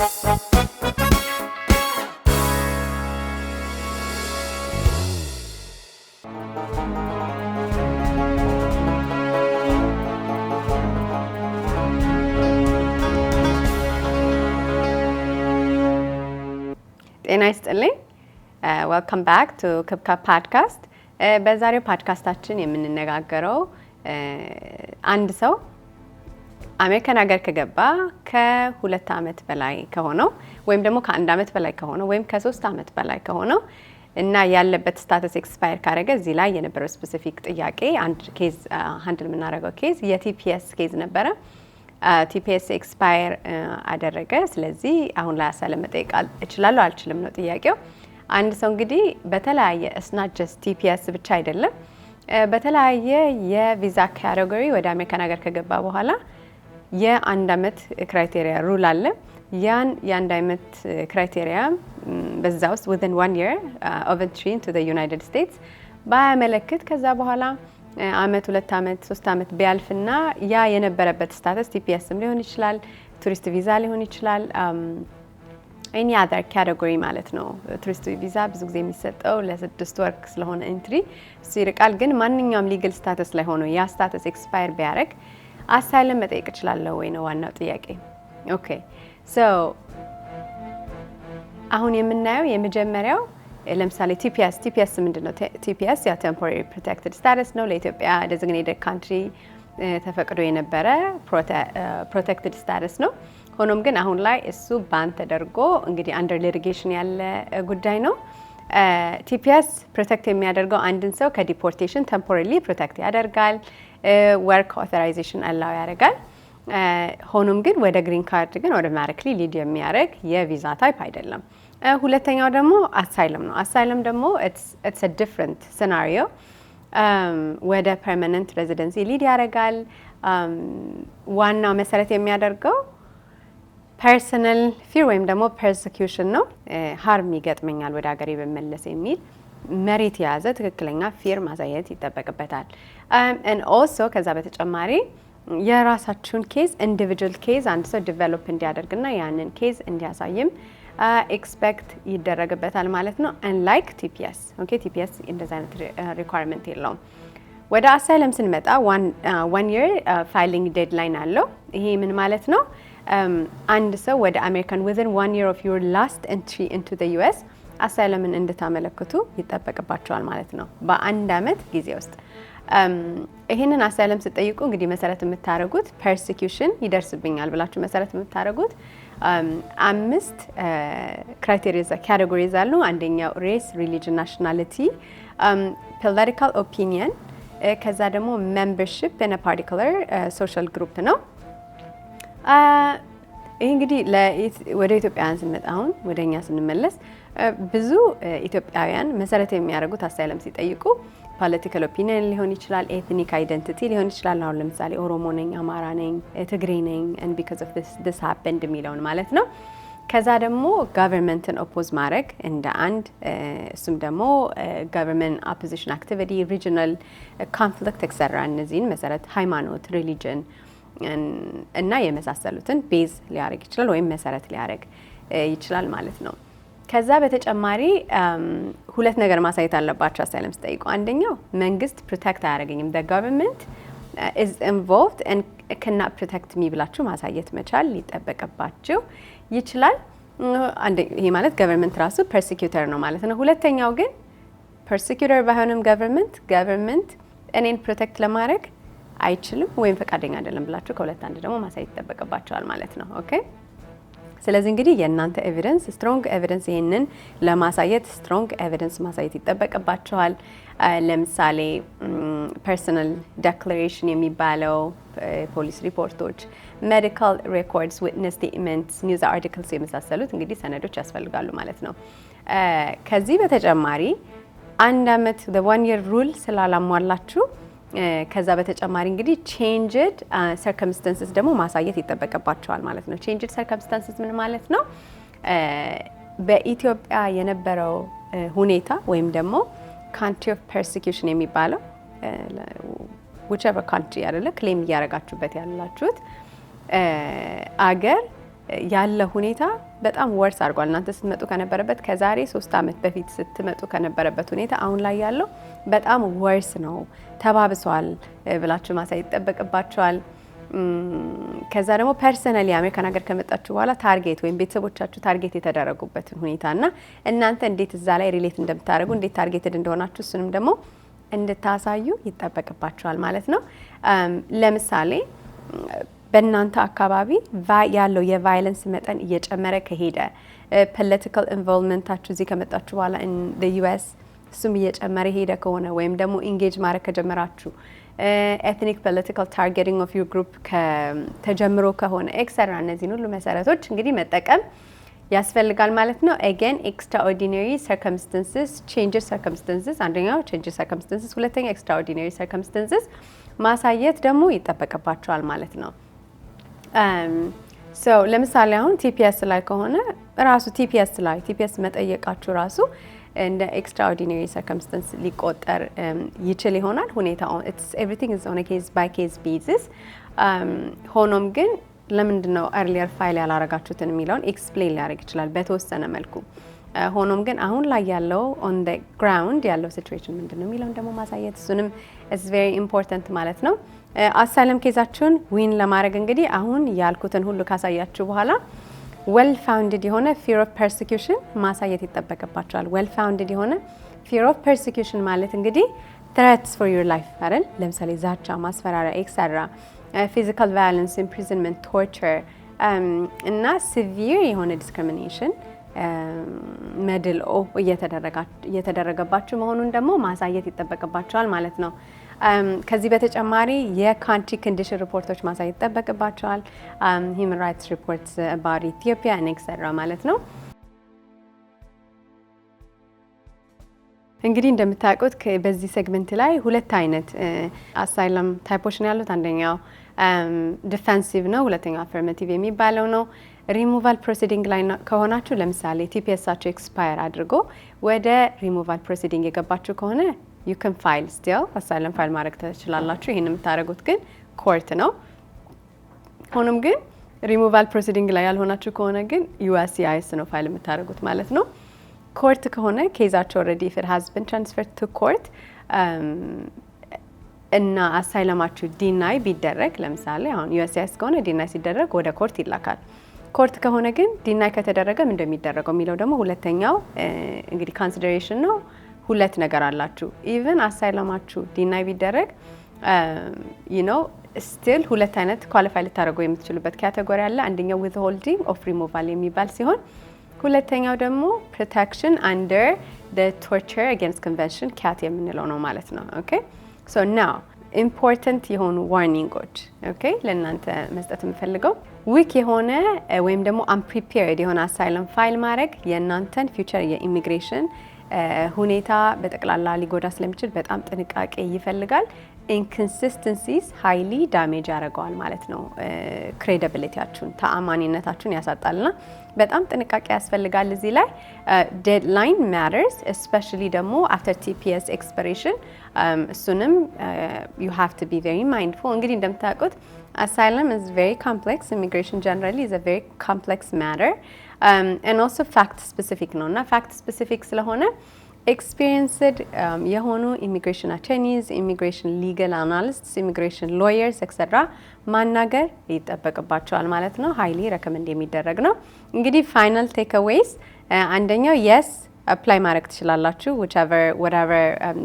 ጤና ይስጥልኝ። ዌልካም ባክ ቱ ክብካብ ፖድካስት። በዛሬው ፖድካስታችን የምንነጋገረው አንድ ሰው አሜሪካን ሀገር ከገባ ከ2 ዓመት በላይ ከሆነው ወይም ደግሞ ከ1 ዓመት በላይ ከሆነው ወይም ከ3 ዓመት በላይ ከሆነው እና ያለበት ስታተስ ኤክስፓየር ካደረገ እዚህ ላይ የነበረው ስፔሲፊክ ጥያቄ አንድ ኬዝ ሃንድል የምናደርገው ኬዝ የቲፒኤስ ኬዝ ነበረ። ቲፒኤስ ኤክስፓየር አደረገ። ስለዚህ አሁን ላይ አሳይለም መጠየቅ እችላለሁ አልችልም ነው ጥያቄው። አንድ ሰው እንግዲህ በተለያየ እስናት ጀስት ቲፒኤስ ብቻ አይደለም፣ በተለያየ የቪዛ ካቴጎሪ ወደ አሜሪካን ሀገር ከገባ በኋላ የ1 ዓመት ክራይቴሪያ ሩል አለ። ያን የ1 ዓመት ክራይቴሪያ በዛ ውስጥ within 1 year of entry into the United States ባያመለክት ከዛ በኋላ ዓመት 2 ዓመት 3 ዓመት ቢያልፍና ያ የነበረበት ስታተስ ቲፒኤስም ሊሆን ይችላል፣ ቱሪስት ቪዛ ሊሆን ይችላል፣ any other category ማለት ነው። ቱሪስት ቪዛ ብዙ ጊዜ የሚሰጠው ለ6 ወር ስለሆነ ኤንትሪ ሲርቃል። ግን ማንኛውም ሊጋል ስታተስ ላይ ሆኖ ያ ስታተስ ኤክስፓየር ቢያደርግ አሳይለም መጠየቅ እችላለሁ ወይ ነው ዋናው ጥያቄ። ኦኬ ሶ አሁን የምናየው የመጀመሪያው ለምሳሌ ቲፒኤስ ምንድነው? ቲፒኤስ ያ ቴምፖራሪ ፕሮቴክትድ ስታተስ ነው። ለኢትዮጵያ ዴዚግኔትድ ካንትሪ ተፈቅዶ የነበረ ፕሮቴክትድ ስታተስ ነው። ሆኖም ግን አሁን ላይ እሱ ባን ተደርጎ እንግዲህ አንደር ሊቲጌሽን ያለ ጉዳይ ነው። ቲፒኤስ ፕሮቴክት የሚያደርገው አንድን ሰው ከዲፖርቴሽን ቴምፖራሪ ፕሮቴክት ያደርጋል፣ ወርክ ኦቶራይዜሽን አላው ያደርጋል። ሆኖም ግን ወደ ግሪን ካርድ ግን ኦቶማቲክሊ ሊድ የሚያደርግ የቪዛ ታይፕ አይደለም። ሁለተኛው ደግሞ አሳይለም ነው። አሳይለም ደግሞ it's a different scenario ወደ permanent residency ሊድ ያደርጋል። ዋናው መሰረት የሚያደርገው personal fear ወይም ደግሞ persecution ነው። harm ይገጥመኛል ወደ ሀገሬ በመለስ የሚል መሬት የያዘ ትክክለኛ ፊር ማሳየት ይጠበቅበታል። and also ከዛ በተጨማሪ የራሳችሁን ኬዝ ኢንዲቪጁዋል ኬዝ አንድ ሰው ዲቨሎፕ እንዲያደርግና ያንን ኬዝ እንዲያሳይም ኤክስፔክት ይደረግበታል ማለት ነው። unlike ቲፒኤስ ኦኬ ቲፒኤስ እንደዛ አይነት ሪኳየርመንት የለውም። ወደ አሳይለም ስንመጣ 1 year ፋይሊንግ ዴድላይን አለው። ይሄ ምን ማለት ነው? አንድ ሰው ወደ አሜሪካን within 1 year of your last entry into the US አሳይለምን እንድታመለክቱ ይጠበቅባቸዋል ማለት ነው በ1 ዓመት ጊዜ ውስጥ። ይሄንን አሳይለም ስትጠይቁ እንግዲህ መሰረት የምታደርጉት ፐርሲኪዩሽን ይደርስብኛል ብላችሁ መሰረት የምታደርጉት 5 ክራይቴሪያስ ካቴጎሪዝ አሉ። አንደኛው ሬስ፣ ሪሊጅን፣ ናሽናሊቲ፣ ፖለቲካል ኦፒኒየን፣ ከዛ ደግሞ ሜምበርሺፕ ኢን አ ፓርቲኩላር ሶሻል ግሩፕ ነው። ይህ እንግዲህ ወደ ኢትዮጵያውያን ስንመጣ አሁን ወደኛ ስንመለስ ብዙ ኢትዮጵያውያን መሰረት የሚያደርጉት አሳይለም ሲጠይቁ ፖለቲካል ኦፒኒየን ሊሆን ይችላል፣ ኤትኒክ አይደንቲቲ ሊሆን ይችላል። አሁን ለምሳሌ ኦሮሞ ነኝ፣ አማራ ነኝ፣ ትግሬ ነኝ and because of this happened የሚለውን ማለት ነው። ከዛ ደግሞ ገቨርንመንትን ኦፖዝ ማድረግ እንደ አንድ እሱም ደግሞ ገቨርንመንት ኦፖዚሽን አክቲቪቲ፣ ሪጂናል ኮንፍሊክት ኤክሰትራ እነዚህን መሰረት ሃይማኖት፣ ሪሊጅን እና የመሳሰሉትን ቤዝ ሊያደርግ ይችላል ወይም መሰረት ሊያደርግ ይችላል ማለት ነው። ከዛ በተጨማሪ 2 ነገር ማሳየት አለባቸው አሳይለም ሲጠይቁ። አንደኛው መንግስት ፕሮቴክት አያደርገኝም the government is involved and cannot protect me ብላችሁ ማሳየት መቻል ሊጠበቅባችሁ ይችላል። ይሄ ማለት ገቨርንመንት ራሱ ፐርሲኪዩተር ነው ማለት ነው። ሁለተኛው ግን ፐርሲኪዩተር ባይሆንም ገቨርንመንት እኔን ፕሮቴክት ለማድረግ አይችልም ወይም ፈቃደኛ አይደለም ብላችሁ ከሁለት አንድ ደግሞ ማሳየት ይጠበቅባችኋል ማለት ነው። ኦኬ ስለዚህ እንግዲህ የእናንተ ኤቪደንስ ስትሮንግ ኤቪደንስ ይሄንን ለማሳየት ስትሮንግ ኤቪደንስ ማሳየት ይጠበቅባችኋል። ለምሳሌ ፐርሰናል ዲክላሬሽን የሚባለው ፖሊስ ሪፖርቶች፣ ሜዲካል ሬኮርድስ፣ ዊትነስ ስቴትመንትስ፣ ኒውስ አርቲክልስ የመሳሰሉት እንግዲህ ሰነዶች ያስፈልጋሉ ማለት ነው። ከዚህ በተጨማሪ 1 ዓመት the 1 year rule ስላላሟላችሁ ከዛ በተጨማሪ እንግዲህ changed circumstances ደግሞ ማሳየት ይጠበቅባቸዋል ማለት ነው። changed circumstances ምን ማለት ነው? በኢትዮጵያ የነበረው ሁኔታ ወይም ደግሞ country of persecution የሚባለው whichever country አይደለ ክሌም እያደረጋችሁበት ያላችሁት አገር ያለ ሁኔታ በጣም ወርስ አድርጓል። እናንተ ስትመጡ ከነበረበት ከዛሬ 3 ዓመት በፊት ስትመጡ ከነበረበት ሁኔታ አሁን ላይ ያለው በጣም ወርስ ነው፣ ተባብሷል ብላችሁ ማሳየት ይጠበቅባችኋል። ከዛ ደግሞ ፐርሰናሊ አሜሪካን ሀገር ከመጣችሁ በኋላ ታርጌት ወይም ቤተሰቦቻችሁ ታርጌት የተደረጉበትን ሁኔታና እናንተ እንዴት እዛ ላይ ሪሌት እንደምታደርጉ እንዴት ታርጌትድ እንደሆናችሁ እሱንም ደግሞ እንድታሳዩ ይጠበቅባችኋል ማለት ነው። ለምሳሌ በእናንተ አካባቢ ያለው የቫይለንስ መጠን እየጨመረ ከሄደ ፖለቲካል ኢንቮልቭመንታችሁ እዚህ ከመጣችሁ በኋላ ዩኤስ እሱም እየጨመረ ሄደ ከሆነ ወይም ደግሞ ኢንጌጅ ማድረግ ከጀመራችሁ ኤትኒክ ፖለቲካል ታርጌቲንግ ኦፍ ዩር ግሩፕ ተጀምሮ ከሆነ ኤክስትራ እነዚህን ሁሉ መሰረቶች እንግዲህ መጠቀም ያስፈልጋል ማለት ነው። አገን ኤክስትራኦርዲናሪ ሰርከምስታንስስ ቼንጅስ ሰርከምስታንስስ አንደኛው ቼንጅስ ሰርከምስታንስስ ሁለተኛ ኤክስትራኦርዲናሪ ሰርከምስታንስስ ማሳየት ደግሞ ይጠበቅባቸዋል ማለት ነው። ሶ ለምሳሌ አሁን ቲፒኤስ ላይ ከሆነ ራሱ ቲፒኤስ መጠየቃችሁ ራሱ እንደ ኤክስትራኦርዲናሪ ሰርከምስታንስ ሊቆጠር ይችል ይሆናል። ሁኔታው ኤቭሪቲንግ ኢዝ ኦን ኬዝ ባይ ኬዝ ቤዚስ። ሆኖም ግን ለምንድነው ኤርሊየር ፋይል ያላረጋችሁትን የሚለውን ኤክስፕሌን ሊያደርግ ይችላል በተወሰነ መልኩ። ሆኖም ግን አሁን ላይ ያለው ኦን ዘ ግራውንድ ያለው ሲቹዌሽን ምንድነው የሚለውን ደግሞ ማሳየት እሱንም ኢዝ ቬሪ ኢምፖርታንት ማለት ነው። አሳይለም ኬዛችሁን ዊን ለማድረግ እንግዲህ አሁን ያልኩትን ሁሉ ካሳያችሁ በኋላ ዌል ፋውንድድ የሆነ ፊር ኦፍ ፐርሲኪዩሽን ማሳየት ይጠበቅባቸዋል። ዌል ፋውንድድ የሆነ ፊር ኦፍ ፐርሲኪዩሽን ማለት እንግዲህ ትሬትስ ፎር ዩር ላይፍ አይደል? ለምሳሌ ዛቻ፣ ማስፈራሪያ ኤክስትራ፣ ፊዚካል ቫዮለንስ፣ ኢምፕሪዝንመንት፣ ቶርቸር እና ሲቪር የሆነ ዲስክሪሚኔሽን መድልኦ እየተደረገባችሁ መሆኑን ደግሞ ማሳየት ይጠበቅባቸዋል ማለት ነው። ከዚህ በተጨማሪ የካንትሪ ኮንዲሽን ሪፖርቶች ማሳየት ይጠበቅባቸዋል። ሂውማን ራይትስ ሪፖርትስ አባውት ኢትዮጵያ ኤክስትራ ማለት ነው። እንግዲህ እንደምታውቁት በዚህ ሴግመንት ላይ ሁለት አይነት አሳይለም ታይፖች ነው ያሉት። አንደኛው ዲፌንሲቭ ነው፣ ሁለተኛው አፈርማቲቭ የሚባለው ነው። ሪሙቫል ፕሮሲዲንግ ላይ ከሆናችሁ ለምሳሌ ቲፒኤሳችሁ ኤክስፓየር አድርጎ ወደ ሪሙቫል ፕሮሲዲንግ የገባችሁ ከሆነ you can file still asylum ፋይል ማድረግ ትችላላችሁ። ይሄን የምታደርጉት ግን ኮርት ነው። ሆኖም ግን ሪሙቫል ፕሮሲዲንግ ላይ ያልሆናችሁ ከሆነ ግን USCIS ነው ፋይል የምታደርጉት ማለት ነው። ኮርት ከሆነ ኬዛችሁ already if it has been transferred to court እና አሳይለማችሁ ዲናይ ቢደረግ ለምሳሌ አሁን USCIS ከሆነ ዲናይ ሲደረግ ወደ ኮርት ይላካል። ኮርት ከሆነ ግን ዲናይ ከተደረገ ምን እንደሚደረገው የሚለው ደግሞ ሁለተኛው እንግዲህ ኮንሲደሬሽን ነው። ሁለት ነገር አላችሁ። ኢቭን አሳይለማችሁ ዲናይ ቢደረግ ስቲል ሁለት አይነት ኳሊፋይ ልታደርጉ የምትችሉበት ካቴጎሪ አለ። አንደኛው ዊዝሆልዲንግ ኦፍ ሪሙቫል የሚባል ሲሆን ሁለተኛው ደግሞ ፕሮቴክሽን አንደር ዘ ቶርቸር አጌንስት ኮንቨንሽን ካት የምንለው ነው ማለት ነው። ኦኬ ሶ ናው ኢምፖርታንት የሆኑ ዋርኒንጎች ለእናንተ መስጠት የምፈልገው ዊክ የሆነ ወይም ደግሞ አንፕሪፔርድ የሆነ አሳይለም ፋይል ማድረግ የእናንተን ፊውቸር የኢሚግሬሽን ሁኔታ በጠቅላላ ሊጎዳ ስለሚችል በጣም ጥንቃቄ ይፈልጋል። ኢንኮንሲስተንሲስ ሃይሊ ዳሜጅ ያደርገዋል ማለት ነው። ክሬዲቢሊቲያችሁን ተአማኒነታችሁን ያሳጣልና በጣም ጥንቃቄ ያስፈልጋል። እዚህ ላይ ዴድላይን ማተርስ እስፔሻሊ ደግሞ አፍተር ቲፒኤስ ኤክስፓይሬሽን እሱንም ዩ ሃቭ ቱ ቢ ቬሪ ማይንድፉል። እንግዲህ እንደምታውቁት asylum is very complex. Immigration generally is a very complex matter and also fact specific ነው እና fact specific ስለሆነ experienced የሆኑ immigration attorneys, immigration legal analysts, immigration lawyers etc ማናገር ይጠበቅባቸዋል ማለት ነው። highly recommend የሚደረግ ነው። እንግዲህ final takeaways አንደኛው yes apply ማድረግ ትችላላችሁ whatever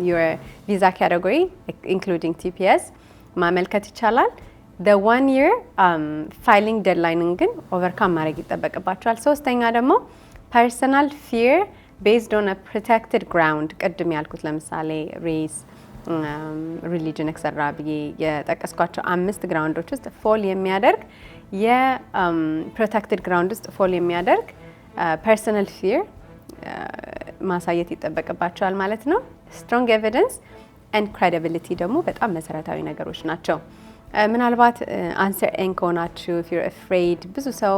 your visa category including TPS ማመልከት ይቻላል። the 1 year filing deadline ግን overcome ማድረግ ይጠበቅባቸዋል። ሶስተኛ ደግሞ personal fear based on a protected ground ቅድም ያልኩት ለምሳሌ race, religion etc ብዬ የጠቀስኳቸው 5 ግራውንዶች ውስጥ ፎል የሚያደርግ የፕሮቴክትድ ግራውንድ ውስጥ ፎል የሚያደርግ personal fear ማሳየት ይጠበቅባቸዋል ማለት ነው። strong evidence and credibility ደግሞ በጣም መሰረታዊ ነገሮች ናቸው። ምናልባት አንሰር ኤን ከሆናችሁ if you're afraid ብዙ ሰው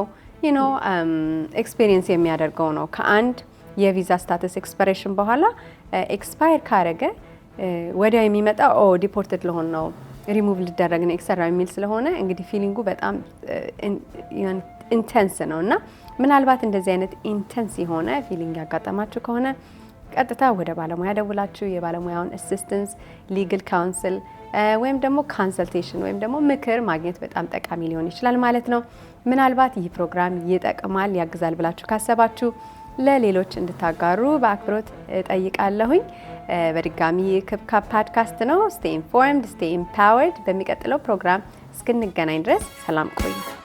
ኤክስፒሪየንስ የሚያደርገው ነው። ከአንድ የቪዛ ስታተስ ኤክስፓይሬሽን በኋላ ኤክስፓየር ካረገ ወዲያ የሚመጣው ዲፖርትድ ለሆን ነው ሪሙቭ ሊደረግ ነው ኤክስትራ የሚል ስለሆነ እንግዲህ ፊሊንጉ በጣም ኢንተንስ ነውና ምናልባት እንደዚህ አይነት ኢንተንስ የሆነ ፊሊንግ ያጋጠማችሁ ከሆነ ቀጥታ ወደ ባለሙያ ደውላችሁ የባለሙያውን አሲስታንስ ሊጋል ካውንስል ወይም ደግሞ ኮንሰልቴሽን ወይም ደግሞ ምክር ማግኘት በጣም ጠቃሚ ሊሆን ይችላል ማለት ነው። ምናልባት ይህ ፕሮግራም ይጠቅማል ያግዛል ብላችሁ ካሰባችሁ ለሌሎች እንድታጋሩ በአክብሮት ጠይቃለሁኝ። በድጋሚ ክብካብ ፖድካስት ነው። ስቴይ ኢንፎርምድ፣ ስቴይ ኢምፓወርድ። በሚቀጥለው ፕሮግራም እስክንገናኝ ድረስ ሰላም ቆዩ።